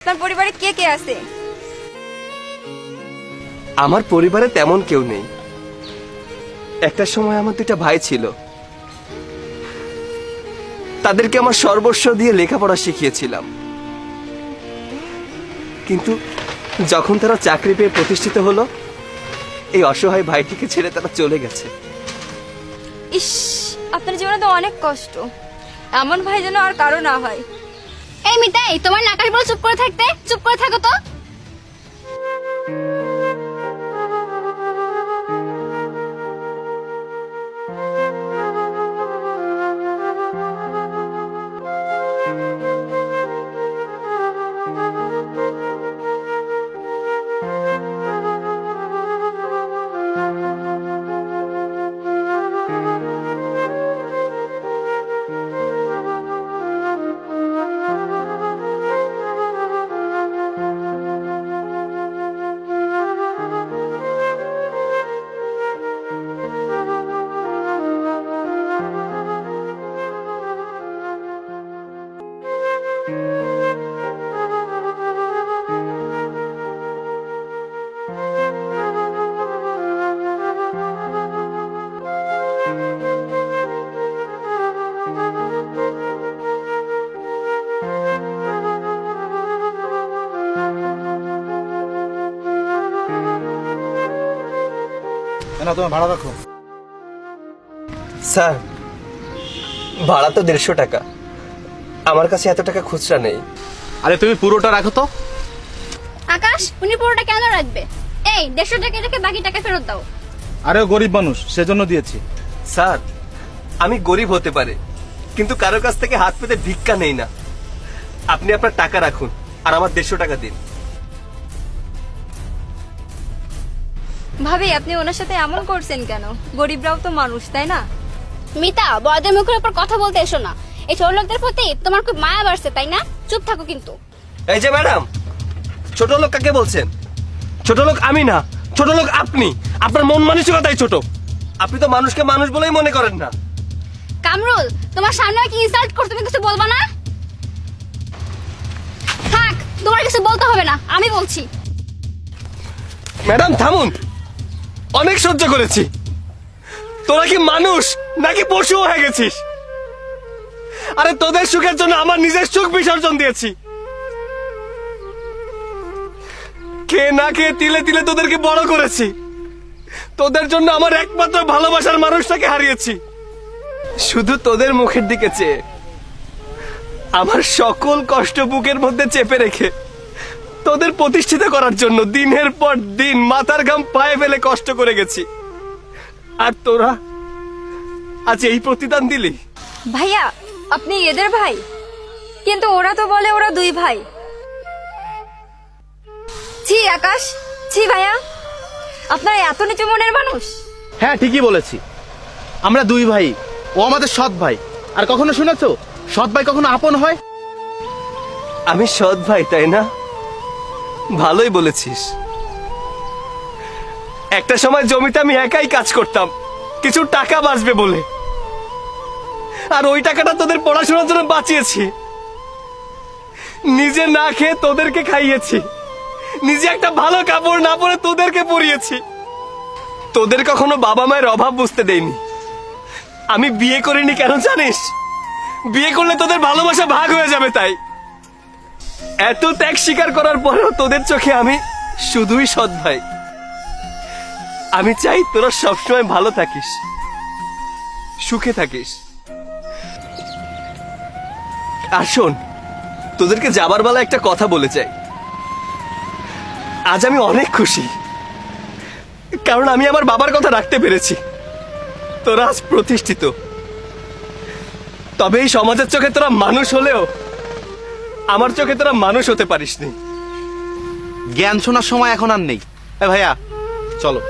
আপনার পরিবারে কে কে আছে? আমার পরিবারে তেমন কেউ নেই। একটা সময় আমার দুটা ভাই ছিল, তাদেরকে আমার সর্বস্ব দিয়ে লেখাপড়া শিখিয়েছিলাম। কিন্তু যখন তারা চাকরি পেয়ে প্রতিষ্ঠিত হলো, এই অসহায় ভাইটিকে ছেড়ে তারা চলে গেছে। ইস, আপনার জীবনে তো অনেক কষ্ট। এমন ভাই যেন আর কারো না হয়। এই মিতাই, তোমার নাকাশ বলে চুপ করে থাকতে, চুপ করে থাকো তো। না, তোমার ভাড়া রাখো। স্যার, ভাড়া তো 150 টাকা। আমার কাছে এত টাকা খুচরা নেই। আরে তুমি পুরোটা রাখো তো। আকাশ, উনি পুরোটা কেন রাখবে? এই 150 টাকা রেখে বাকি টাকা ফেরত দাও। আরে ও গরিব মানুষ, সেজন্য দিয়েছি। স্যার, আমি গরিব হতে পারে, কিন্তু কারো কাছ থেকে হাত পেতে ভিক্ষা নেই না। আপনি আপনার টাকা রাখুন আর আমার 150 টাকা দিন। ভাবি, আপনি ওনার সাথে এমন করছেন কেন? গরিবরাও তো মানুষ, তাই না? মিতা, বড়দের মুখের উপর কথা বলতে এসো না। এই ছোট লোকদের প্রতি তোমার খুব মায়া বাড়ছে, তাই না? চুপ থাকো কিন্তু। এই যে ম্যাডাম, ছোট লোক কাকে বলছেন? ছোট লোক আমি না, ছোট লোক আপনি। আপনার মন মানসিকতাই ছোট। আপনি তো মানুষকে মানুষ বলেই মনে করেন না। কামরুল, তোমার সামনে কি ইনসাল্ট করতে, তুমি কিছু বলবা না? থাক, তোমার কিছু বলতে হবে না, আমি বলছি। ম্যাডাম থামুন, অনেক সহ্য করেছি। তোরা কি মানুষ নাকি পশু হয়ে গেছিস? আরে তোদের সুখের জন্য আমার নিজের সুখ বিসর্জন দিয়েছি। খেয়ে না খেয়ে তিলে তিলে তোদেরকে বড় করেছি। তোদের জন্য আমার একমাত্র ভালোবাসার মানুষটাকে হারিয়েছি। শুধু তোদের মুখের দিকে চেয়ে আমার সকল কষ্ট বুকের মধ্যে চেপে রেখে তোদের প্রতিষ্ঠিত করার জন্য দিনের পর দিন মাথার ঘাম পায়ে ফেলে কষ্ট করে গেছি। আর তোরা আজ এই প্রতিদান দিলি? ভাইয়া, আপনি এদের ভাই? কিন্তু ওরা তো বলে ওরা দুই ভাই। ছি আকাশ, ছি ভাইয়া, আপনারা এত নিচু মনের মানুষ? হ্যাঁ, ঠিকই বলেছি। আমরা দুই ভাই, ও আমাদের সৎ ভাই। আর কখনো শুনেছো সৎ ভাই কখনো আপন হয়? আমি সৎ ভাই, তাই না? ভালোই বলেছিস। একটা সময় জমিতে আমি একাই কাজ করতাম, কিছু টাকা বাঁচবে বলে। আর ওই টাকাটা তোদের পড়াশোনার জন্য বাঁচিয়েছি। নিজে না খেয়ে তোদেরকে খাইয়েছি, নিজে একটা ভালো কাপড় না পরে তোদেরকে পরিয়েছি। তোদের কখনো বাবা মায়ের অভাব বুঝতে দেইনি। আমি বিয়ে করিনি কেন জানিস? বিয়ে করলে তোদের ভালোবাসা ভাগ হয়ে যাবে তাই। এত ত্যাগ স্বীকার করার পরেও তোদের চোখে আমি শুধুই সৎ ভাই। আমি চাই তোরা সবসময় ভালো থাকিস, সুখে থাকিস। আর শোন, তোদেরকে যাবার বেলা একটা কথা বলে যাই। আজ আমি অনেক খুশি, কারণ আমি আমার বাবার কথা রাখতে পেরেছি। তোরা আজ প্রতিষ্ঠিত। তবে এই সমাজের চোখে তোরা মানুষ হলেও আমার চোখে তোরা মানুষ হতে পারিসনি। জ্ঞান শোনার সময় এখন আর নেই। ভাইয়া চলো।